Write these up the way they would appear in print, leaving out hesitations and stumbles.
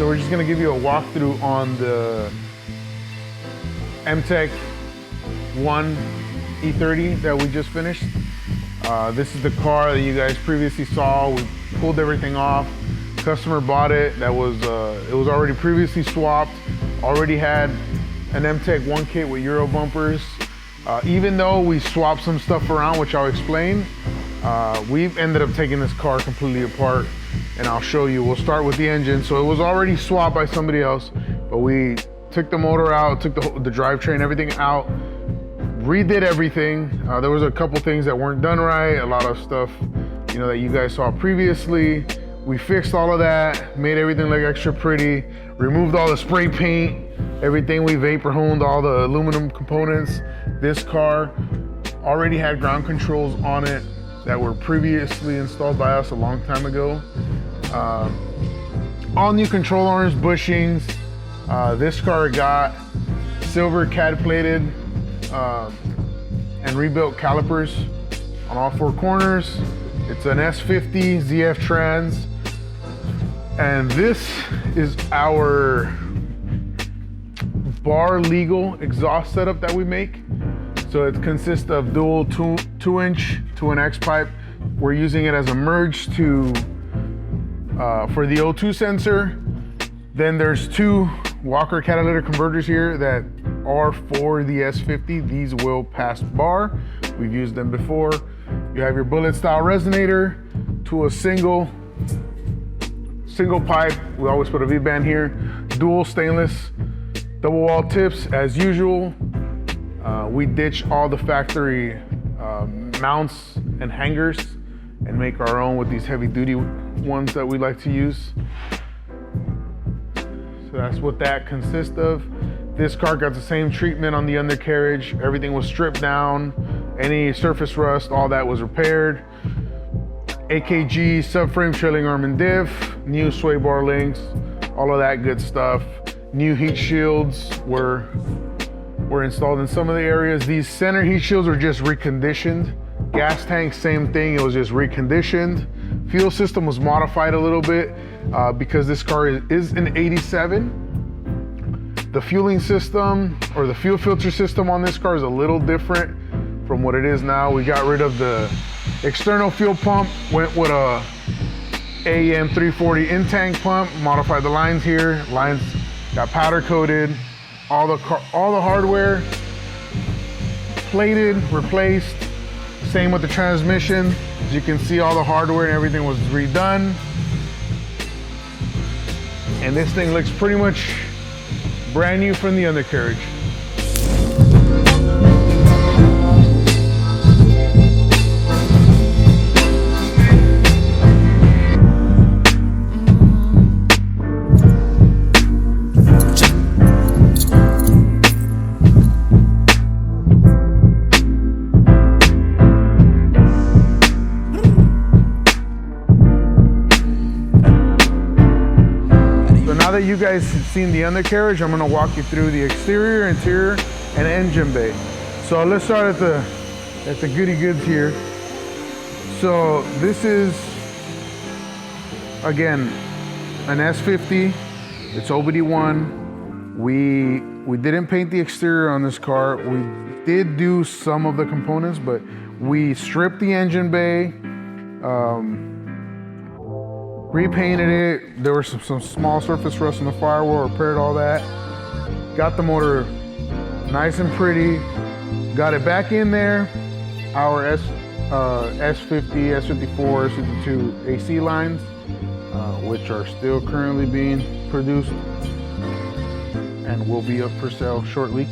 So we're just gonna give you a walkthrough on the MTech 1 E30 that we just finished. This is the car that you guys previously saw. We pulled everything off. Customer bought it. It was already previously swapped. Already had an MTech 1 kit with Euro bumpers. Even though we swapped some stuff around, which I'll explain, we've ended up taking this car completely apart, and I'll show you. We'll start with the engine. So it was already swapped by somebody else, but we took the motor out, took the drivetrain, everything out, redid everything. There was a couple things that weren't done right, a lot of stuff, you know, that you guys saw previously. We fixed all of that, made everything look extra pretty, removed all the spray paint, everything. We vapor honed all the aluminum components. This car already had ground controls on it that were previously installed by us a long time ago. All new control arms, bushings. This car got silver cad plated and rebuilt calipers on all four corners. It's an S50 ZF Trans. And this is our bar legal exhaust setup that we make. So it consists of dual 2-inch to an X pipe. We're using it as a merge to for the O2 sensor. Then there's two Walker catalytic converters here that are for the S50. These will pass bar. We've used them before. You have your bullet style resonator to a single pipe. We always put a V-band here. Dual stainless double wall tips as usual. We ditch all the factory mounts and hangers and make our own with these heavy duty ones that we like to use. So that's what that consists of. This car got the same treatment on the undercarriage. Everything was stripped down. Any surface rust, all that was repaired. AKG subframe trailing arm and diff, new sway bar links, all of that good stuff. New heat shields were installed in some of the areas. These center heat shields are just reconditioned. Gas tank, same thing, it was just reconditioned. Fuel system was modified a little bit because this car is an 87. The fueling system or the fuel filter system on this car is a little different from what it is now. We got rid of the external fuel pump, went with a AEM 340 in-tank pump, modified the lines here. Lines got powder coated, all the hardware plated, replaced. Same with the transmission. As you can see, all the hardware and everything was redone. And this thing looks pretty much brand new from the undercarriage. Now that you guys have seen the undercarriage, I'm gonna walk you through the exterior, interior, and engine bay. So let's start at the goody goods here. So this is, again, an S50. It's OBD1. We didn't paint the exterior on this car. We did do some of the components, but we stripped the engine bay, repainted it. There was some small surface rust in the firewall, repaired all that. Got the motor nice and pretty. Got it back in there. Our S50, S54, S52 AC lines, which are still currently being produced and will be up for sale shortly.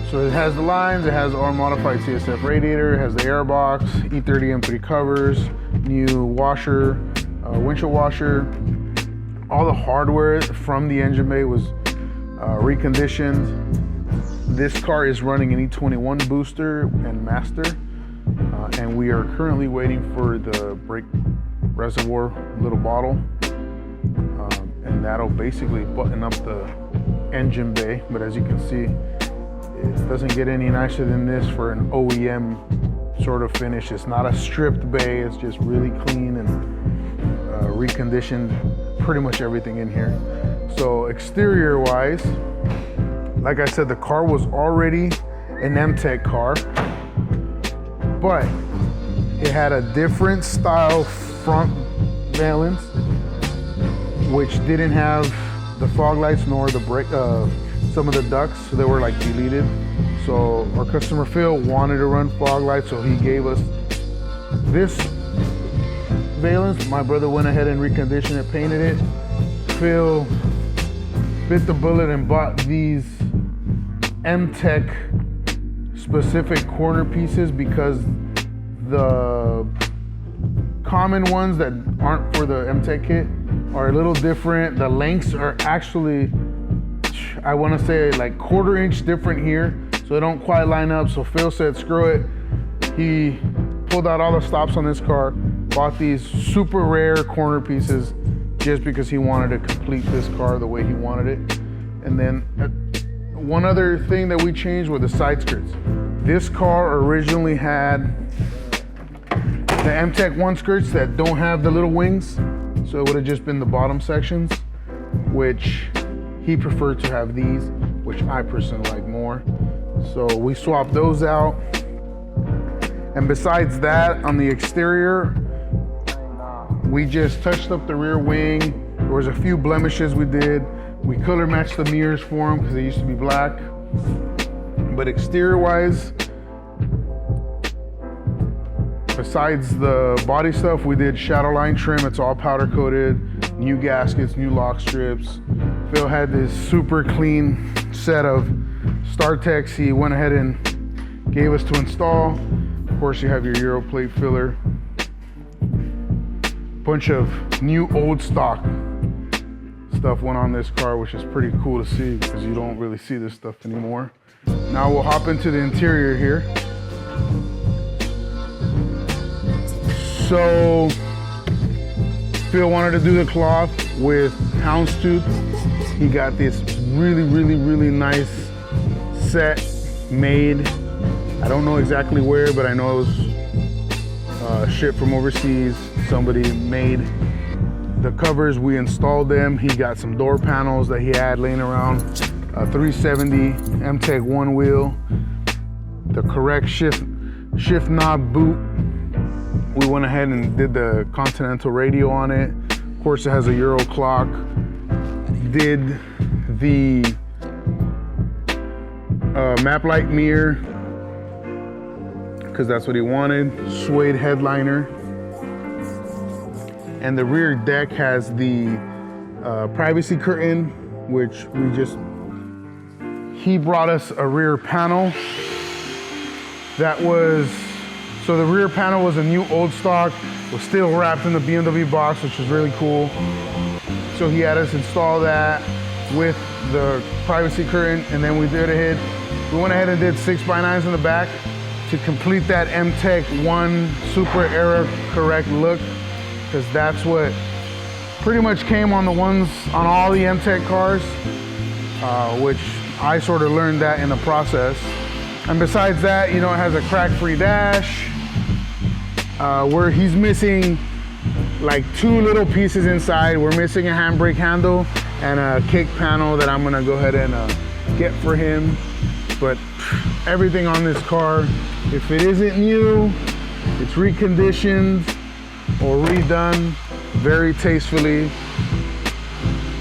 So it has the lines, it has our modified CSF radiator, it has the air box, E30 M3 covers, new washer, windshield washer. All the hardware from the engine bay was reconditioned. This car is running an E21 booster and master, and we are currently waiting for the brake reservoir little bottle, and that'll basically button up the engine bay. But as you can see, it doesn't get any nicer than this for an OEM sort of finish. It's not a stripped bay, it's just really clean and reconditioned pretty much everything in here. So exterior wise, like I said, the car was already an M-Tech car, but it had a different style front valence, which didn't have the fog lights nor the brake, some of the ducts, so they were like deleted. So our customer Phil wanted to run fog lights, so he gave us this valence. My brother went ahead and reconditioned it, painted it. Phil bit the bullet and bought these M-Tech specific corner pieces, because the common ones that aren't for the M-Tech kit are a little different. The lengths are actually, I want to say, like 1/4 inch different here, so they don't quite line up. So Phil said, screw it. He pulled out all the stops on this car, bought these super rare corner pieces just because he wanted to complete this car the way he wanted it. And then one other thing that we changed were the side skirts. This car originally had the M-Tech 1 skirts that don't have the little wings, so it would have just been the bottom sections, which he preferred to have these, which I personally like more. So we swapped those out. And besides that, on the exterior, we just touched up the rear wing. There was a few blemishes we did. We color matched the mirrors for them because they used to be black. But exterior wise, besides the body stuff, we did shadow line trim. It's all powder coated, new gaskets, new lock strips. Phil had this super clean set of StarTechs he went ahead and gave us to install. Of course, you have your Euro plate filler. Bunch of new old stock stuff went on this car, which is pretty cool to see because you don't really see this stuff anymore. Now we'll hop into the interior here. So Phil wanted to do the cloth with houndstooth. He got this really nice set made. I don't know exactly where, but I know it was shipped from overseas. Somebody made the covers, we installed them. He got some door panels that he had laying around, a 370 M-Tech 1 wheel, the correct shift knob boot. We went ahead and did the Continental radio on it. Of course, it has a Euro clock. Did the map light mirror, because that's what he wanted. Suede headliner. And the rear deck has the privacy curtain, which he brought us a rear panel that was, so the rear panel was a new old stock, was still wrapped in the BMW box, which was really cool. So he had us install that with the privacy curtain, and then we went ahead and did 6x9s in the back to complete that M-Tech 1 Super Era correct look, because that's what pretty much came on on all the M-Tech cars, which I sort of learned that in the process. And besides that, it has a crack-free dash, where he's missing like 2 little pieces inside. We're missing a handbrake handle and a kick panel that I'm gonna go ahead and get for him. But everything on this car, if it isn't new, it's reconditioned or redone very tastefully,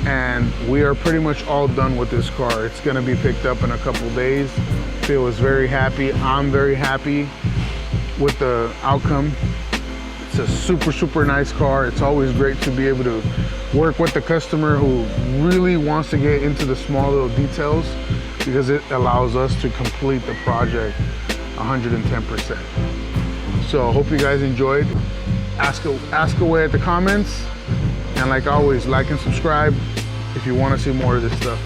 and we are pretty much all done with this car. It's gonna be picked up in a couple days. Phil was very happy. I'm very happy with the outcome. It's a super nice car. It's always great to be able to work with the customer who really wants to get into the small little details, because it allows us to complete the project 110%. So I hope you guys enjoyed. Ask away at the comments, and like always, like and subscribe if you want to see more of this stuff.